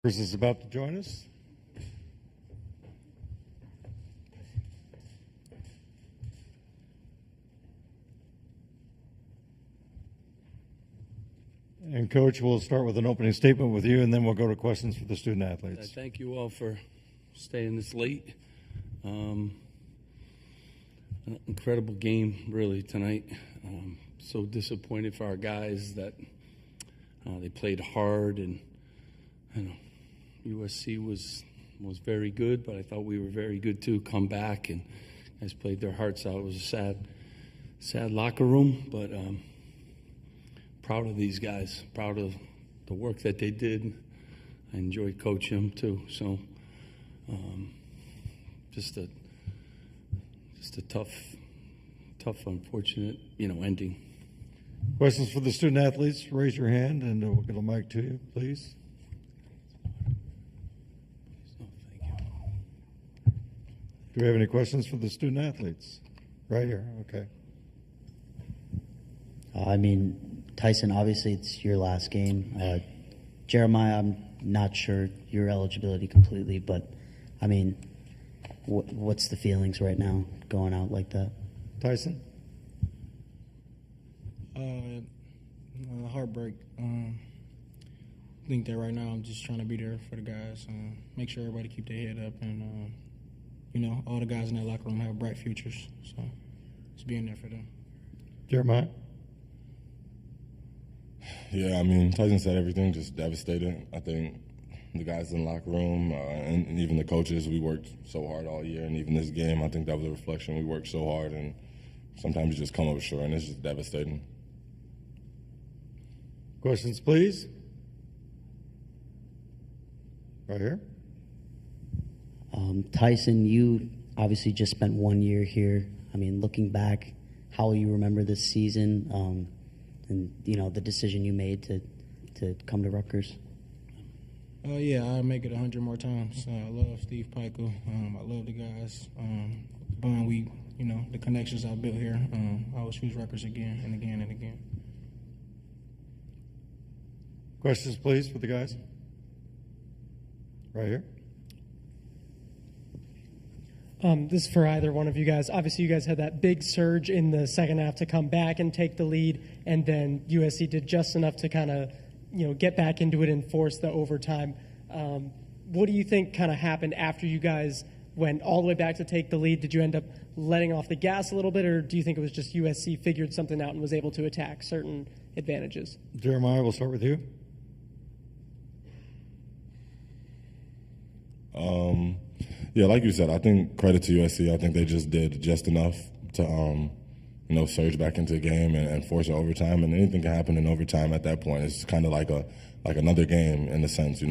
Is about to join us. And Coach, we'll start with an opening statement with you, and then we'll go to questions for the student athletes. Thank you all for staying this late. An incredible game, really, tonight. So disappointed for our guys that they played hard, and USC was very good, but I thought we were very good too. Come back and guys played their hearts out. It was a sad locker room, but proud of these guys. Proud of the work that they did. I enjoyed coaching them too. So just a tough, unfortunate, ending. Questions for the student athletes? Raise your hand, and we'll get a mic to you, please. Do we have any questions for the student athletes? Right here, okay. Tyson, obviously it's your last game. Jeremiah, I'm not sure your eligibility completely, but, what's the feelings right now going out like that? Tyson? Heartbreak. I think that right now I'm just trying to be there for the guys, make sure everybody keep their head up, and all the guys in that locker room have bright futures. So just being there for them. Jeremiah? Yeah, Tyson said everything, just devastated. I think the guys in the locker room and even the coaches, we worked so hard all year, and even this game, I think that was a reflection. We worked so hard, and sometimes you just come up short, and it's just devastating. Questions, please. Right here. Tyson, you obviously just spent 1 year here. Looking back, how will you remember this season and, the decision you made to come to Rutgers? I'll make it 100 more times. I love Steve Pikiell. I love the guys. Bond, the connections I built here. I will choose Rutgers again and again and again. Questions, please, for the guys. Right here. This is for either one of you guys. Obviously, you guys had that big surge in the second half to come back and take the lead, and then USC did just enough to kind of, get back into it and force the overtime. What do you think kind of happened after you guys went all the way back to take the lead? Did you end up letting off the gas a little bit, or do you think it was just USC figured something out and was able to attack certain advantages? Jeremiah, we'll start with you. Yeah, like you said, I think credit to USC. I think they just did just enough to, surge back into the game and force overtime. And anything can happen in overtime at that point. It's kind of like another game in a sense.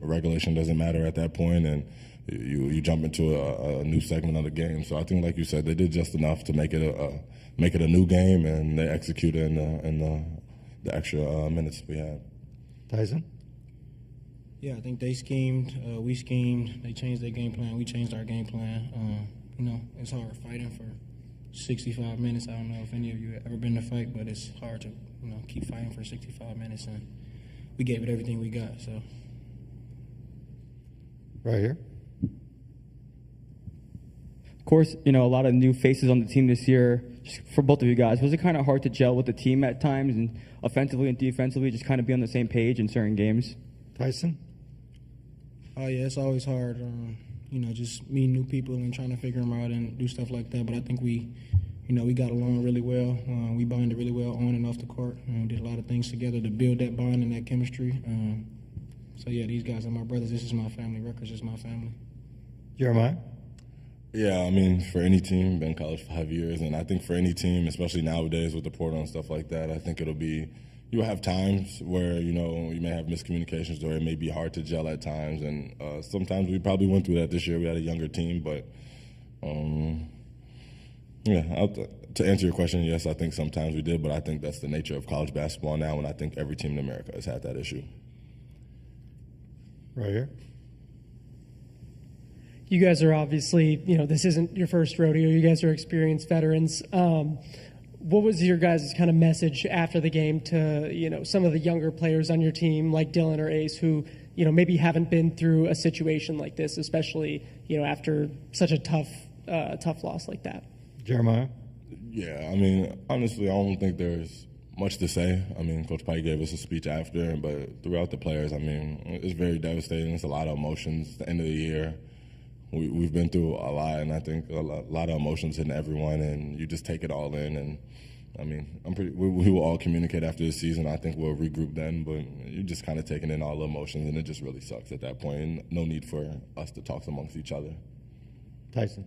Regulation doesn't matter at that point, and you jump into a new segment of the game. So I think, like you said, they did just enough to make it a new game, and they executed in the extra minutes we had. Tyson? Yeah, I think they schemed, we schemed, they changed their game plan, we changed our game plan. It's hard fighting for 65 minutes. I don't know if any of you have ever been to fight, but it's hard to, keep fighting for 65 minutes, and we gave it everything we got, so. Right here. Of course, a lot of new faces on the team this year. Just for both of you guys, was it kind of hard to gel with the team at times, and offensively and defensively, just kind of be on the same page in certain games? Tyson? Oh, yeah, it's always hard, just meeting new people and trying to figure them out and do stuff like that. But I think we got along really well. We bonded really well on and off the court. We did a lot of things together to build that bond and that chemistry. So, yeah, these guys are my brothers. This is my family. Rutgers is my family. Jeremiah? Yeah, for any team, been in college 5 years, and I think for any team, especially nowadays with the portal and stuff like that, I think you'll have times where, you may have miscommunications or it may be hard to gel at times. And sometimes we probably went through that this year. We had a younger team. But, to answer your question, yes, I think sometimes we did. But I think that's the nature of college basketball now, and I think every team in America has had that issue. Right here. You guys are obviously, this isn't your first rodeo. You guys are experienced veterans. What was your guys' kind of message after the game to, some of the younger players on your team, like Dylan or Ace, who maybe haven't been through a situation like this, especially, after such a tough loss like that? Jeremiah? Yeah, I mean, honestly, I don't think there's much to say. I mean, Coach Pike gave us a speech after, but throughout the players, I mean, it's very devastating. It's a lot of emotions. It's the end of the year. We've been through a lot, and I think a lot of emotions in everyone, and you just take it all in. And I mean, we will all communicate after the season. I think we'll regroup then, but you're just kind of taking in all the emotions, and it just really sucks at that point. And no need for us to talk amongst each other. Tyson?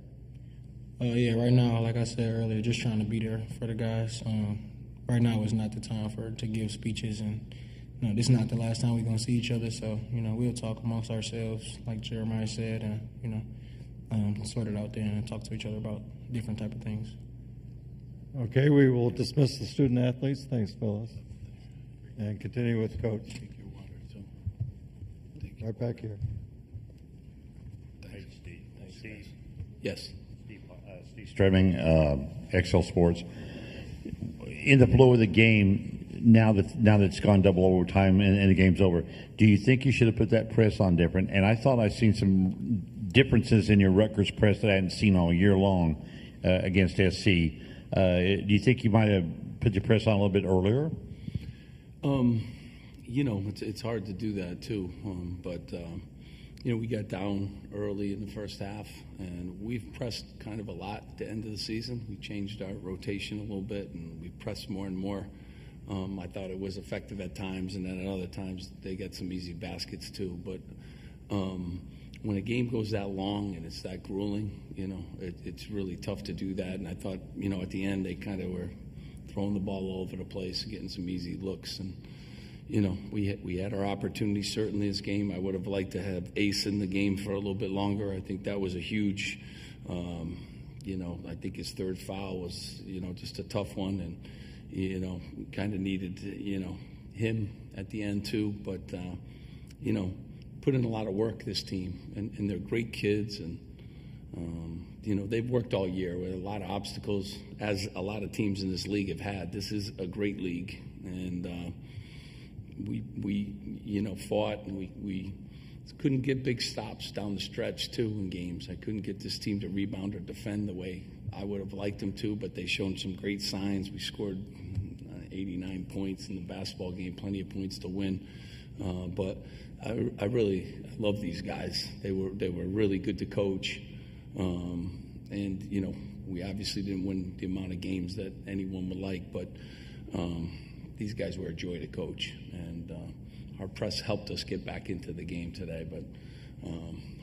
Yeah, right now, like I said earlier, just trying to be there for the guys. Right now is not the time to give speeches, and this is not the last time we're going to see each other. So, we'll talk amongst ourselves, like Jeremiah said, and sort it out there and talk to each other about different type of things. Okay, we will dismiss the student athletes. Thanks, Phyllis. And continue with Coach. Take your water, too. Thank you. Right back here. Hey, Steve. Steve. Yes. Steve Stremming, Excel Sports. In the flow of the game, now that it's gone double overtime and the game's over, do you think you should have put that press on different? And I thought I'd seen some differences in your Rutgers press that I hadn't seen all year long against SC. Do you think you might have put your press on a little bit earlier? It's hard to do that too. But we got down early in the first half, and we've pressed kind of a lot at the end of the season. We changed our rotation a little bit, and we pressed more and more. I thought it was effective at times, and then at other times they got some easy baskets too. But when a game goes that long and it's that grueling, it's really tough to do that. And I thought, at the end they kind of were throwing the ball all over the place, getting some easy looks. And, we had our opportunity certainly this game. I would have liked to have Ace in the game for a little bit longer. I think that was a huge, I think his third foul was, just a tough one. And, kind of needed, him at the end too. But, put in a lot of work, this team, and they're great kids, and they've worked all year with a lot of obstacles, as a lot of teams in this league have had. This is a great league, and we fought, and we couldn't get big stops down the stretch too in games. I couldn't get this team to rebound or defend the way I would have liked them to, but they showed some great signs. We scored 89 points in the basketball game, plenty of points to win, but I really love these guys. They were really good to coach, and we obviously didn't win the amount of games that anyone would like, but these guys were a joy to coach, and our press helped us get back into the game today. But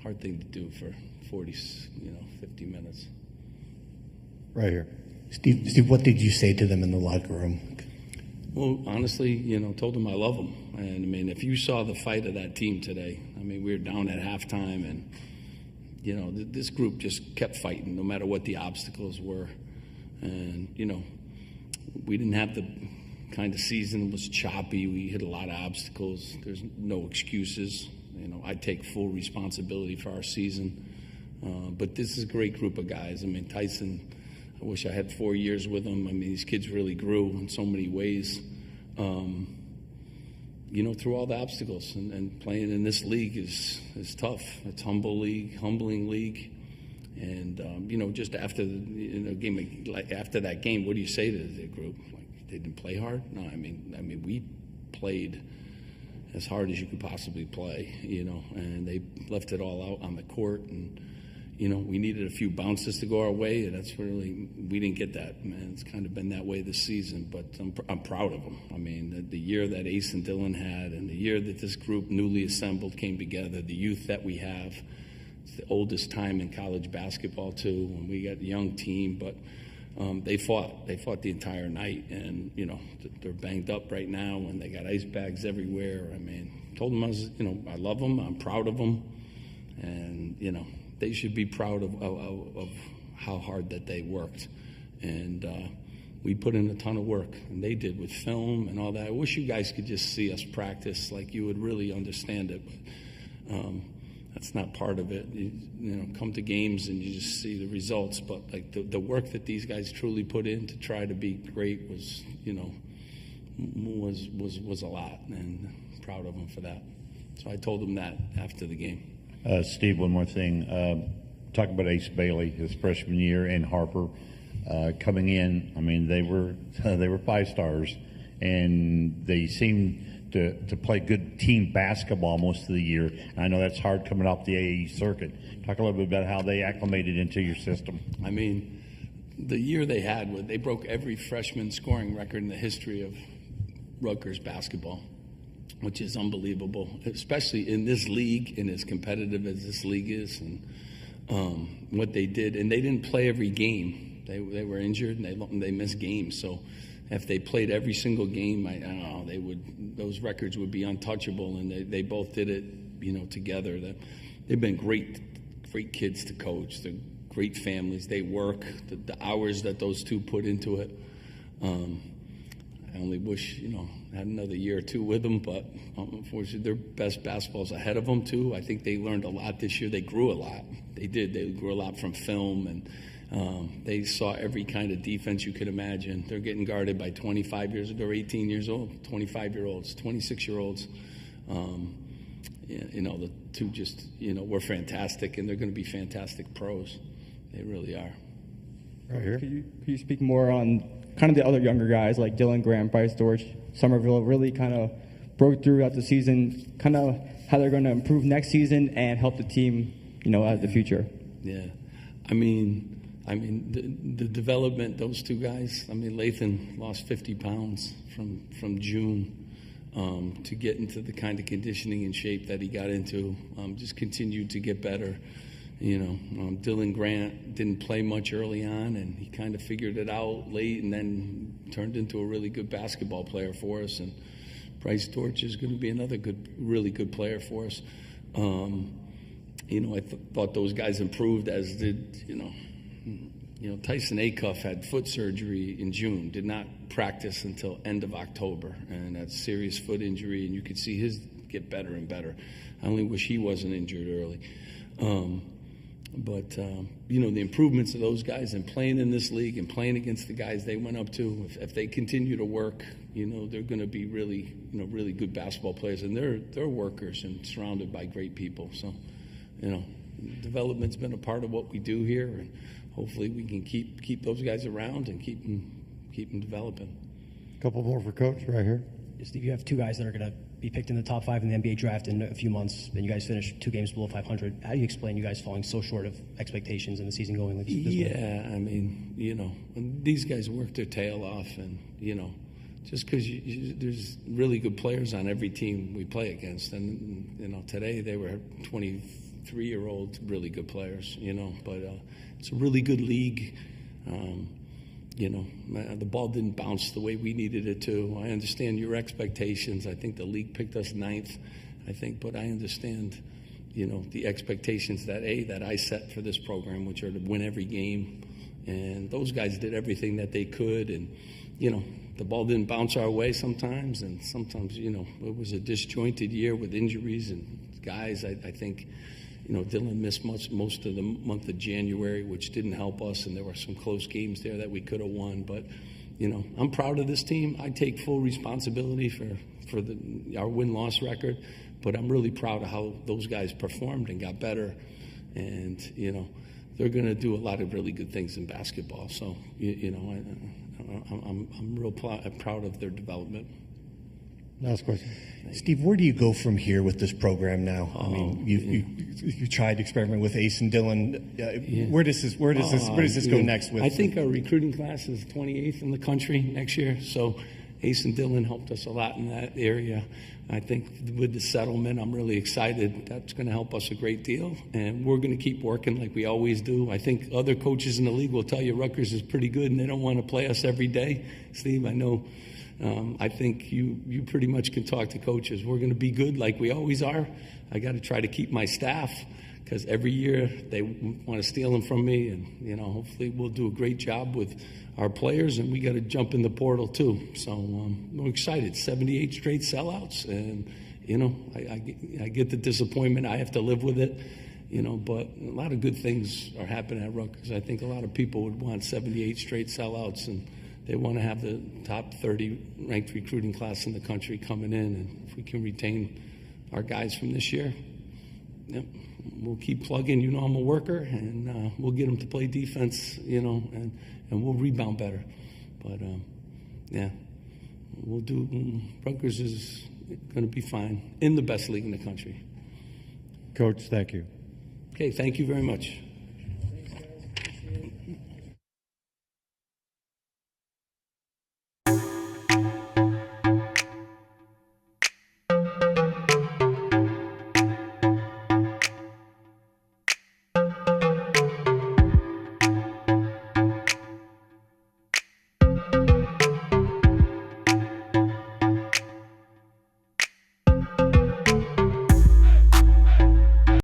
hard thing to do for 50 minutes. Right here. Steve, what did you say to them in the locker room? Well, honestly, told them I love them. And, I mean, if you saw the fight of that team today, I mean, we were down at halftime, and, this group just kept fighting no matter what the obstacles were. And, we didn't have the kind of season. It was choppy. We hit a lot of obstacles. There's no excuses. I take full responsibility for our season. But this is a great group of guys. I mean, Tyson, I wish I had 4 years with him. I mean, these kids really grew in so many ways, through all the obstacles. And playing in this league is tough. It's humbling league. And, just after the game, like after that game, what do you say to the group? Like, they didn't play hard? No, I mean, we played as hard as you could possibly play, and they left it all out on the court. And, we needed a few bounces to go our way, and we didn't get that, man. It's kind of been that way this season, but I'm proud of them. I mean, the year that Ace and Dylan had, and the year that this group newly assembled came together, the youth that we have. It's the oldest time in college basketball, too, when we got a young team, but they fought the entire night, and, they're banged up right now, and they got ice bags everywhere. I mean, told them I love them, I'm proud of them, and, they should be proud of how hard that they worked. And we put in a ton of work, and they did with film and all that. I wish you guys could just see us practice, like you would really understand it. But that's not part of it. You come to games and you just see the results. But like the work that these guys truly put in to try to be great was a lot, and proud of them for that. So I told him that after the game. Steve, one more thing. Talk about Ace Bailey, his freshman year, and Harper coming in. I mean, they were 5 stars, and they seemed to play good team basketball most of the year. And I know that's hard coming off the AAE circuit. Talk a little bit about how they acclimated into your system. I mean, the year they had, they broke every freshman scoring record in the history of Rutgers basketball, which is unbelievable, especially in this league and as competitive as this league is, and what they did. And they didn't play every game. They were injured and they missed games. So if they played every single game, I don't know, those records would be untouchable. And they both did it, together. They've been great kids to coach. They're great families. They work the hours that those two put into it. I only wish, I had another year or two with them, but unfortunately their best basketball's ahead of them too. I think they learned a lot this year. They grew a lot. They did. They grew a lot from film, and they saw every kind of defense you could imagine. They're getting guarded by 25 years old. They're 18 years old, 25-year-olds, 26-year-olds. The two just, were fantastic, and they're going to be fantastic pros. They really are. Right here. Could you speak more on kind of the other younger guys like Dylan Graham, Bryce Dortch, Somerville really kind of broke throughout the season, kind of how they're going to improve next season and help the team, at the future? Yeah. I mean, the development, those two guys, Lathan lost 50 pounds from June to get into the kind of conditioning and shape that he got into, just continued to get better. Dylan Grant didn't play much early on, and he kind of figured it out late and then turned into a really good basketball player for us. And Bryce Dortch is going to be another really good player for us. I thought those guys improved, as did, Tyson Acuff had foot surgery in June, did not practice until end of October, and that's serious foot injury, and you could see his get better and better. I only wish he wasn't injured early. But the improvements of those guys and playing in this league and playing against the guys they went up to, if they continue to work, they're going to be really, really good basketball players. And they're workers and surrounded by great people. So, development's been a part of what we do here, and hopefully we can keep those guys around and keep them developing. A couple more for Coach right here. Steve, you have 2 guys that are going to be picked in the top 5 in the NBA draft in a few months, and you guys finished 2 games below 500. How do you explain you guys falling so short of expectations in the season going like this? Yeah, these guys work their tail off, and, just because there's really good players on every team we play against. And, today they were 23-year-old really good players, but it's a really good league. The ball didn't bounce the way we needed it to. I understand your expectations. I think the league picked us 9th, but I understand, the expectations that I set for this program, which are to win every game. And those guys did everything that they could. And, the ball didn't bounce our way sometimes. And sometimes, it was a disjointed year with injuries and guys. I think, Dylan missed most of the month of January, which didn't help us, and there were some close games there that we could have won. But, I'm proud of this team. I take full responsibility for our win-loss record, but I'm really proud of how those guys performed and got better. And, they're going to do a lot of really good things in basketball. So, I'm real proud of their development. Last question. Steve, where do you go from here with this program now? You tried to experiment with Ace and Dylan. Where does this go next? I think our recruiting class is 28th in the country next year. So Ace and Dylan helped us a lot in that area. I think with the settlement, I'm really excited. That's going to help us a great deal, and we're going to keep working like we always do. I think other coaches in the league will tell you Rutgers is pretty good, and they don't want to play us every day. Steve, I know. I think you pretty much can talk to coaches. We're going to be good like we always are. I got to try to keep my staff, because every year they want to steal them from me, and hopefully we'll do a great job with our players, and we got to jump in the portal too. So we're excited. 78 straight sellouts, and I get the disappointment. I have to live with it. But a lot of good things are happening at Rutgers. I think a lot of people would want 78 straight sellouts, and they want to have the top 30 ranked recruiting class in the country coming in. And if we can retain our guys from this year. Yep. We'll keep plugging. You know, I'm a worker, and we'll get them to play defense, you know, and we'll rebound better. But, yeah, we'll do. Rutgers is going to be fine in the best league in the country. Coach, thank you. Okay, thank you very much.